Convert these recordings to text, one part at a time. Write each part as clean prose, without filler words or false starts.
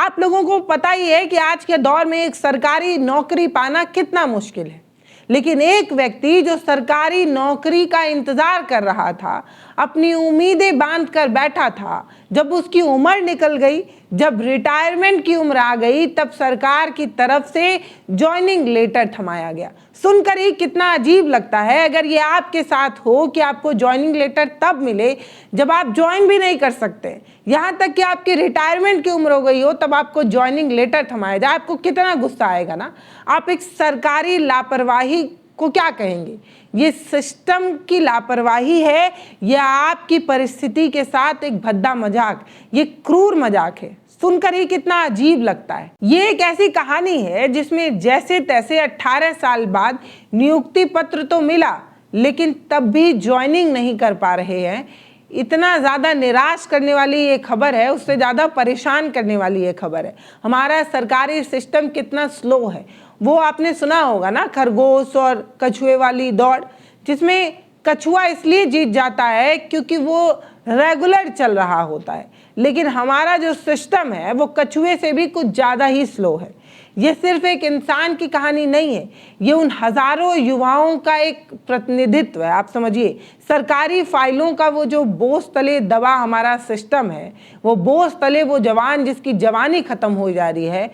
आप लोगों को पता ही है कि आज के दौर में एक सरकारी नौकरी पाना कितना मुश्किल है, लेकिन एक व्यक्ति जो सरकारी नौकरी का इंतजार कर रहा था, अपनी उम्मीदें बांध कर बैठा था, जब उसकी उम्र निकल गई, जब रिटायरमेंट की उम्र आ गई, तब सरकार की तरफ से ज्वाइनिंग लेटर थमाया गया। सुनकर ही कितना अजीब लगता है अगर ये आपके साथ हो कि आपको ज्वाइनिंग लेटर तब मिले जब आप ज्वाइन भी नहीं कर सकते, यहाँ तक कि आपकी रिटायरमेंट की उम्र हो गई हो तब आपको ज्वाइनिंग लेटर थमाया जाए। आपको कितना गुस्सा आएगा ना। आप एक सरकारी लापरवाही को क्या कहेंगे? ये सिस्टम की लापरवाही है या आपकी परिस्थिति के साथ एक भद्दा मजाक? ये क्रूर मजाक है। सुनकर ही कितना अजीब लगता है। ये एक ऐसी कहानी है जिसमें जैसे तैसे 18 साल बाद नियुक्ति पत्र तो मिला, लेकिन तब भी ज्वाइनिंग नहीं कर पा रहे हैं। इतना ज़्यादा निराश करने वाली ये खबर है, उससे ज़्यादा परेशान करने वाली ये खबर है। हमारा सरकारी सिस्टम कितना स्लो है। वो आपने सुना होगा ना, खरगोश और कछुए वाली दौड़, जिसमें कछुआ इसलिए जीत जाता है क्योंकि वो रेगुलर चल रहा होता है, लेकिन हमारा जो सिस्टम है वो कछुए से भी कुछ ज़्यादा ही स्लो है। ये सिर्फ एक इंसान की कहानी नहीं है, ये उन हजारों युवाओं का एक प्रतिनिधित्व है। आप समझिए, सरकारी फाइलों का वो जो बोझ तले दबा हमारा सिस्टम है, वो बोझ तले वो जवान जिसकी जवानी खत्म हो जा रही है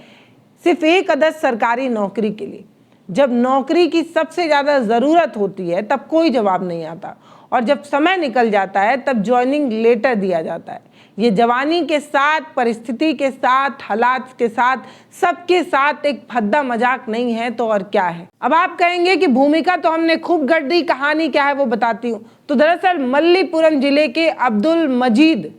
सिर्फ एक अदद सरकारी नौकरी के लिए। जब नौकरी की सबसे ज़्यादा ज़रूरत होती है तब कोई जवाब नहीं आता, और जब समय निकल जाता है तब ज्वाइनिंग लेटर दिया जाता है। ये जवानी के साथ, परिस्थिति के साथ, हालात के साथ, सबके साथ एक भद्दा मजाक नहीं है तो और क्या है। अब आप कहेंगे कि भूमिका तो हमने खूब गढ़ दी, कहानी क्या है वो बताती हूँ। तो दरअसल मल्लीपुरम जिले के अब्दुल मजीद,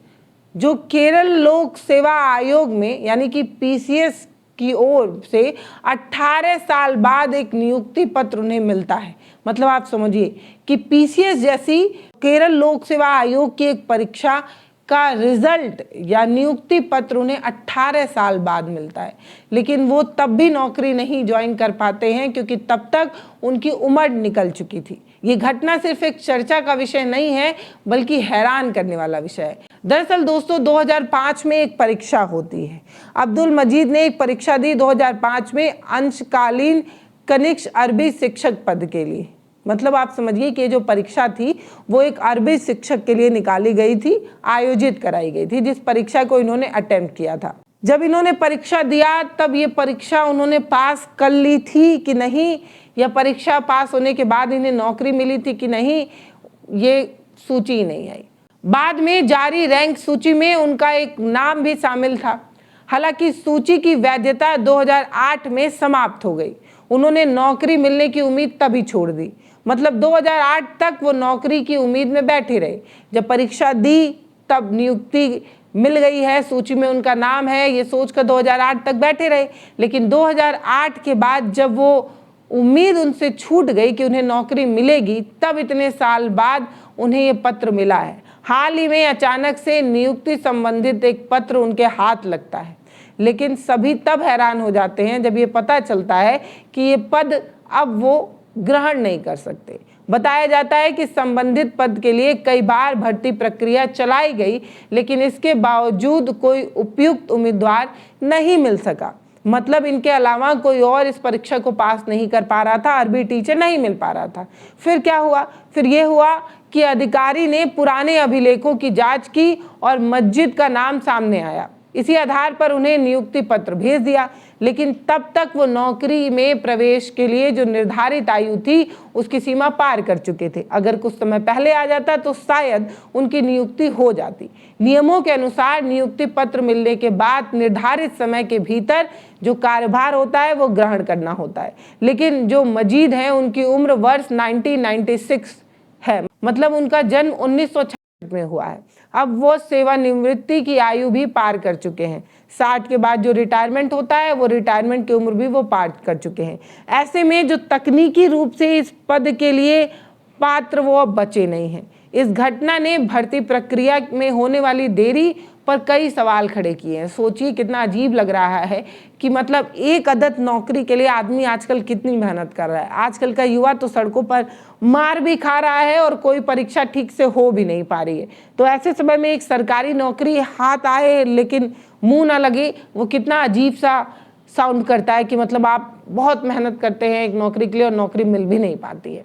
जो केरल लोक सेवा आयोग में यानी कि पीसीएस की ओर से 18 साल बाद एक नियुक्ति पत्र उन्हें मिलता है। मतलब आप समझिए कि पीसीएस जैसी केरल लोक सेवा आयोग की एक परीक्षा का रिजल्ट या नियुक्ति पत्र उन्हें 18 साल बाद मिलता है, लेकिन वो तब भी नौकरी नहीं ज्वाइन कर पाते हैं क्योंकि तब तक उनकी उम्र निकल चुकी थी। ये घटना सिर्फ एक चर्चा का विषय नहीं है, बल्कि हैरान करने वाला विषय है। दरअसल दोस्तों, 2005 में एक परीक्षा होती है। अब्दुल मजीद ने एक परीक्षा दी 2005 में अंशकालीन कनिष्ठ अरबी शिक्षक पद के लिए। मतलब आप समझिए कि ये जो परीक्षा थी वो एक अरबी शिक्षक के लिए निकाली गई थी, आयोजित कराई गई थी, जिस परीक्षा को इन्होंने अटेम्प्ट किया था। जब इन्होंने परीक्षा दिया तब ये परीक्षा उन्होंने पास कर ली थी कि नहीं, या परीक्षा पास होने के बाद इन्हें नौकरी मिली थी कि नहीं, ये सूची नहीं आई। बाद में जारी रैंक सूची में उनका एक नाम भी शामिल था। हालांकि सूची की वैधता 2008 में समाप्त हो गई। उन्होंने नौकरी मिलने की उम्मीद तभी छोड़ दी। मतलब 2008 तक वो नौकरी की उम्मीद में बैठे रहे। जब परीक्षा दी तब नियुक्ति मिल गई है, सूची में उनका नाम है, ये सोचकर 2008 तक बैठे रहे। लेकिन 2008 के बाद जब वो उम्मीद उनसे छूट गई कि उन्हें नौकरी मिलेगी, तब इतने साल बाद उन्हें ये पत्र मिला है। हाल ही में अचानक से नियुक्ति संबंधित एक पत्र उनके हाथ लगता है, लेकिन सभी तब हैरान हो जाते हैं जब ये पता चलता है कि ये पद अब वो ग्रहण नहीं कर सकते। बताया जाता है कि संबंधित पद के लिए कई बार भर्ती प्रक्रिया चलाई गई, लेकिन इसके बावजूद कोई उपयुक्त उम्मीदवार नहीं मिल सका। मतलब इनके अलावा कोई और इस परीक्षा को पास नहीं कर पा रहा था, अरबी टीचर नहीं मिल पा रहा था। फिर क्या हुआ? फिर ये हुआ कि अधिकारी ने पुराने अभिलेखों की जांच की और मस्जिद का नाम सामने आया। इसी आधार पर उन्हें नियुक्ति पत्र भेज दिया, लेकिन तब तक वो नौकरी में प्रवेश के लिए जो निर्धारित आयु थी उसकी सीमा पार कर चुके थे। अगर कुछ समय पहले आ जाता तो शायद उनकी नियुक्ति हो जाती। नियमों के अनुसार नियुक्ति पत्र मिलने के बाद निर्धारित समय के भीतर जो कार्यभार होता है वो ग्रहण करना होता है। लेकिन जो मजीद हैं उनकी उम्र वर्ष 1996 है, मतलब उनका जन्म 1966 में हुआ है। अब वो सेवानिवृत्ति की आयु भी पार कर चुके हैं। 60 के बाद जो रिटायरमेंट होता है वो रिटायरमेंट की उम्र भी वो पार कर चुके हैं। ऐसे में जो तकनीकी रूप से इस पद के लिए पात्र वो अब बचे नहीं हैं। इस घटना ने भर्ती प्रक्रिया में होने वाली देरी पर कई सवाल खड़े किए हैं। सोचिए कितना अजीब लग रहा है कि मतलब एक अदद नौकरी के लिए आदमी आजकल कितनी मेहनत कर रहा है। आजकल का युवा तो सड़कों पर मार भी खा रहा है और कोई परीक्षा ठीक से हो भी नहीं पा रही है। तो ऐसे समय में एक सरकारी नौकरी हाथ आए लेकिन मुंह ना लगे, वो कितना अजीब सा साउंड करता है कि मतलब आप बहुत मेहनत करते हैं एक नौकरी के लिए और नौकरी मिल भी नहीं पाती है।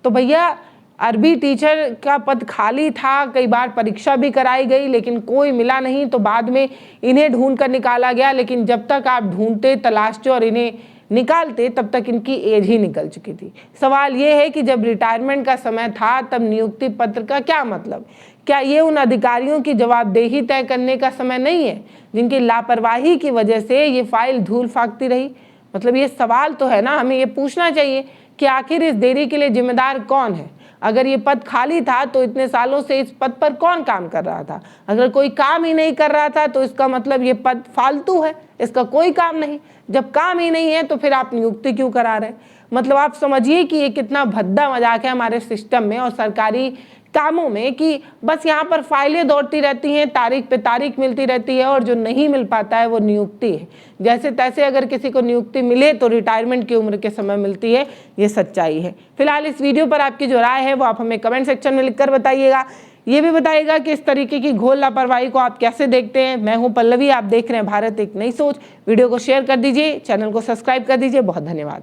तो भैया अरबी टीचर का पद खाली था, कई बार परीक्षा भी कराई गई लेकिन कोई मिला नहीं, तो बाद में इन्हें ढूंढ कर निकाला गया। लेकिन जब तक आप ढूंढते, तलाशते और इन्हें निकालते तब तक इनकी एज ही निकल चुकी थी। सवाल ये है कि जब रिटायरमेंट का समय था तब नियुक्ति पत्र का क्या मतलब? क्या ये उन अधिकारियों की जवाबदेही तय करने का समय नहीं है जिनकी लापरवाही की वजह से ये फाइल धूल फाकती रही? मतलब ये सवाल तो है ना, हमें ये पूछना चाहिए कि आखिर इस देरी के लिए जिम्मेदार कौन है? अगर ये पद खाली था तो इतने सालों से इस पद पर कौन काम कर रहा था? अगर कोई काम ही नहीं कर रहा था तो इसका मतलब ये पद फालतू है, इसका कोई काम नहीं। जब काम ही नहीं है तो फिर आप नियुक्ति क्यों करा रहे हैं? मतलब आप समझिए कि ये कितना भद्दा मजाक है हमारे सिस्टम में और सरकारी कामों में कि बस यहाँ पर फाइलें दौड़ती रहती हैं, तारीख पे तारीख मिलती रहती है और जो नहीं मिल पाता है वो नियुक्ति है। जैसे तैसे अगर किसी को नियुक्ति मिले तो रिटायरमेंट की उम्र के समय मिलती है, ये सच्चाई है। फिलहाल इस वीडियो पर आपकी जो राय है वो आप हमें कमेंट सेक्शन में लिखकर बताइएगा। ये भी बताइएगा कि इस तरीके की घोर लापरवाही को आप कैसे देखते हैं। मैं हूं पल्लवी, आप देख रहे हैं भारत एक नई सोच। वीडियो को शेयर कर दीजिए, चैनल को सब्सक्राइब कर दीजिए। बहुत धन्यवाद।